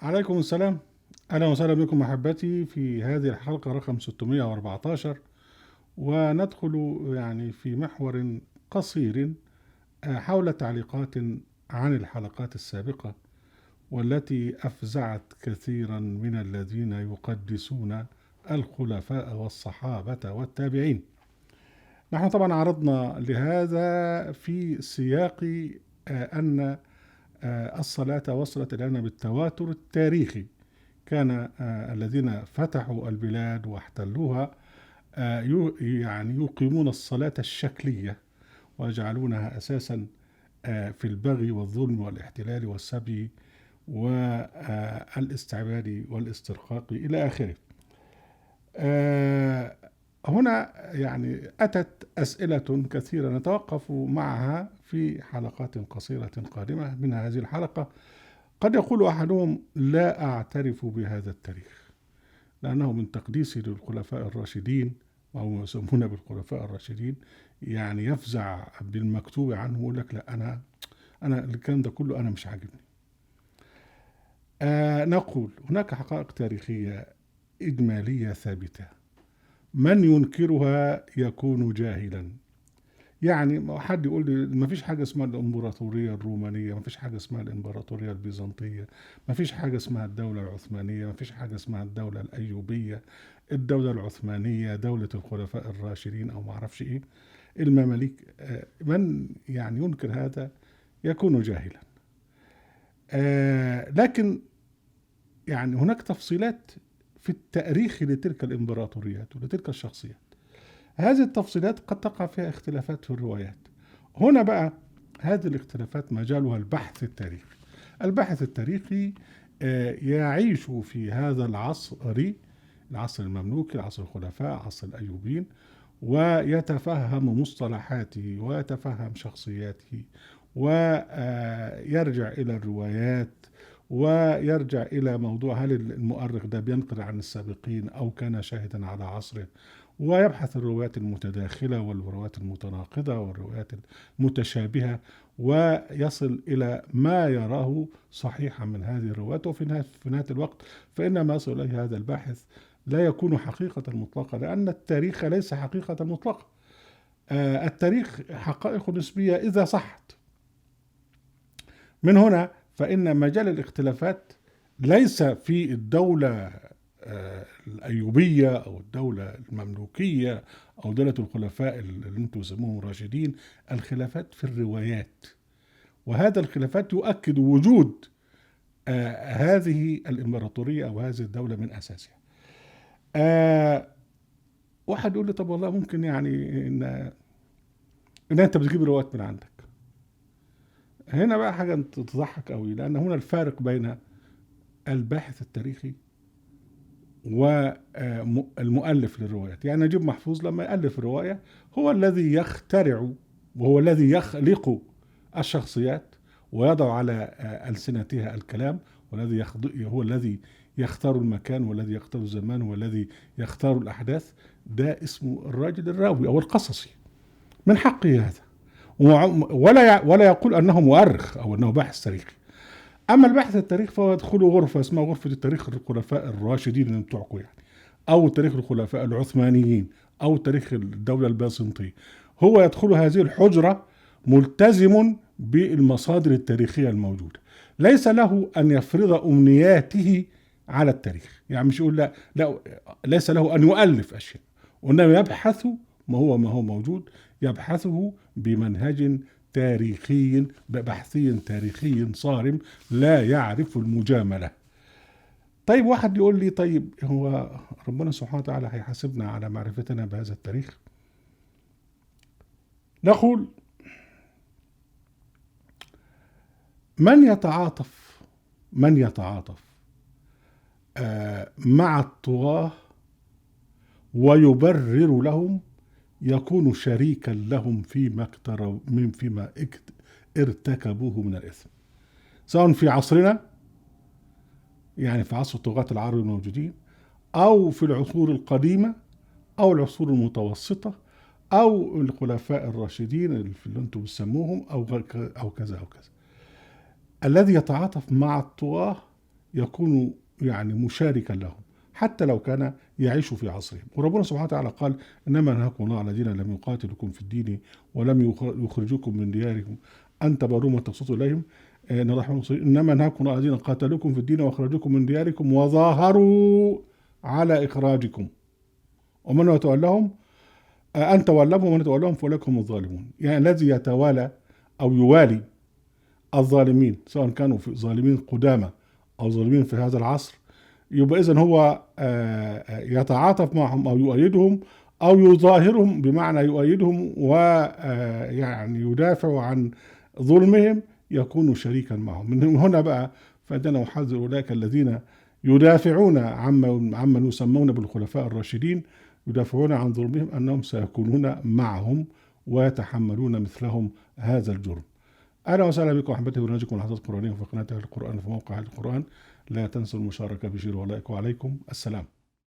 عليكم السلام. أهلا وسهلا بكم أحبتي في هذه الحلقة رقم 614، وندخل في محور قصير حول تعليقات عن الحلقات السابقة، والتي أفزعت كثيرا من الذين يقدسون الخلفاء والصحابة والتابعين. نحن طبعا عرضنا لهذا في سياق أن الصلاة وصلت إلينا بالتواتر التاريخي. كان الذين فتحوا البلاد واحتلوها يقيمون الصلاة الشكلية ويجعلونها أساسا في البغي والظلم والاحتلال والسبي والاستعباد والاسترقاق إلى آخره. هنا أتت أسئلة كثيرة نتوقف معها في حلقات قصيرة قادمة من هذه الحلقة. قد يقول أحدهم: لا أعترف بهذا التاريخ، لأنه من تقديسي للخلفاء الراشدين، أو يسمون بالخلفاء الراشدين، يفزع بالمكتوب عنه ويقول لك: لا، أنا الكلام ده كله أنا مش عاجبني. نقول هناك حقائق تاريخية إجمالية ثابتة، من ينكرها يكون جاهلا. حد يقول لي ما فيش حاجة اسمها الإمبراطورية الرومانية، ما فيش حاجة اسمها الإمبراطورية البيزنطية، ما فيش حاجة اسمها الدولة العثمانية، ما فيش حاجة اسمها الدولة الأيوبية، الدولة العثمانية، دولة الخلفاء الراشدين، أو ما أعرفش إيه، المماليك. من ينكر هذا يكون جاهلا. لكن هناك تفصيلات في التاريخ لتلك الإمبراطوريات ولتلك الشخصيات. هذه التفصيلات قد تقع فيها اختلافات في الروايات. هنا بقى هذه الاختلافات مجالها البحث التاريخي. البحث التاريخي يعيش في هذا العصر المملوكي، العصر الخلفاء، عصر الأيوبيين، ويتفهم مصطلحاته ويتفهم شخصياته، ويرجع إلى الروايات، ويرجع إلى موضوع هل المؤرخ ده بينقل عن السابقين أو كان شاهدا على عصره، ويبحث الروايات المتداخلة والروايات المتناقضة والروايات المتشابهة، ويصل إلى ما يراه صحيحا من هذه الروايات. وفي نهاية الوقت فإن ما يصل إليه هذا الباحث لا يكون حقيقة مطلقة، لأن التاريخ ليس حقيقة مطلقة. التاريخ حقائق نسبية إذا صحت. من هنا فإن مجال الاختلافات ليس في الدولة الأيوبية أو الدولة المملوكية أو دولة الخلفاء اللي انتم تسموهم راشدين. الخلافات في الروايات، وهذا الخلافات يؤكد وجود هذه الإمبراطورية أو هذه الدولة من أساسها. واحد يقول لي: طب والله ممكن إن أنت بتجيب روايات من عندك. هنا بقى حاجة تضحك قوي، لأن هنا الفارق بين الباحث التاريخي والمؤلف للروايات. نجيب محفوظ لما يألف رواية هو الذي يخترع وهو الذي يخلق الشخصيات ويضع على ألسنتها الكلام، هو الذي يختار المكان والذي يختار الزمان والذي يختار الأحداث. ده اسمه الراجل الراوي أو القصصي، من حقه هذا، ولا يقول أنه مؤرخ أو أنه باحث تاريخي. اما البحث التاريخ فهو يدخل غرفه اسمها غرفه التاريخ الخلفاء الراشدين اللي بتوعكم، او تاريخ الخلفاء العثمانيين، او تاريخ الدوله البيزنطيه. هو يدخل هذه الحجره ملتزم بالمصادر التاريخيه الموجوده، ليس له ان يفرض امنياته على التاريخ. مش يقول لا، ليس له ان يؤلف اشياء، وانما يبحث ما هو موجود، يبحثه بمنهج تاريخي بحثي تاريخي صارم لا يعرف المجاملة. طيب واحد يقول لي: طيب هو ربنا سبحانه وتعالى هيحاسبنا على معرفتنا بهذا التاريخ؟ نقول: من يتعاطف مع الطغاة ويبرر لهم يكون شريكا لهم فيما ارتكبوه من الإثم، سواء في عصرنا، في عصر الطغاة العرب الموجودين، أو في العصور القديمة، أو العصور المتوسطة، أو الخلفاء الراشدين اللي أنتم بتسموهم، أو كذا أو كذا. الذي يتعاطف مع الطغاة يكون يعني مشاركا لهم حتى لو كان يعيش في عصرهم. وربنا سبحانه وتعالى قال: إنما نهاكم الله على الذين لم يقاتلكم في الدين ولم يخرجوكم من دياركم أن تبروهم وتقسطوا إليهم إن الله يحب المقسطين. إنما نهاكم الله على الذين قاتلوكم في الدين وأخرجوكم من دياركم وظاهروا على إخراجكم ومن يتولهم أن تولهم ومن يتولهم فأولئك هم الظالمون. يعني الذي يتوالى أو يوالي الظالمين سواء كانوا في ظالمين قدامى أو ظالمين في هذا العصر، يبقى إذن هو يتعاطف معهم أو يؤيدهم أو يظاهرهم، بمعنى يؤيدهم ويعني يدافع عن ظلمهم، يكون شريكا معهم. من هنا بقى فإننا نحذر أولئك الذين يدافعون عمن يسمون بالخلفاء الراشدين، يدافعون عن ظلمهم، أنهم سيكونون معهم ويتحملون مثلهم هذا الجرم. أهلا وسهلا بكم أحبتي وبرنامجكم لحظات قرآنية في قناة أهل القرآن في موقع أهل القرآن. لا تنسوا المشاركة بشير ولايك، وعليكم السلام.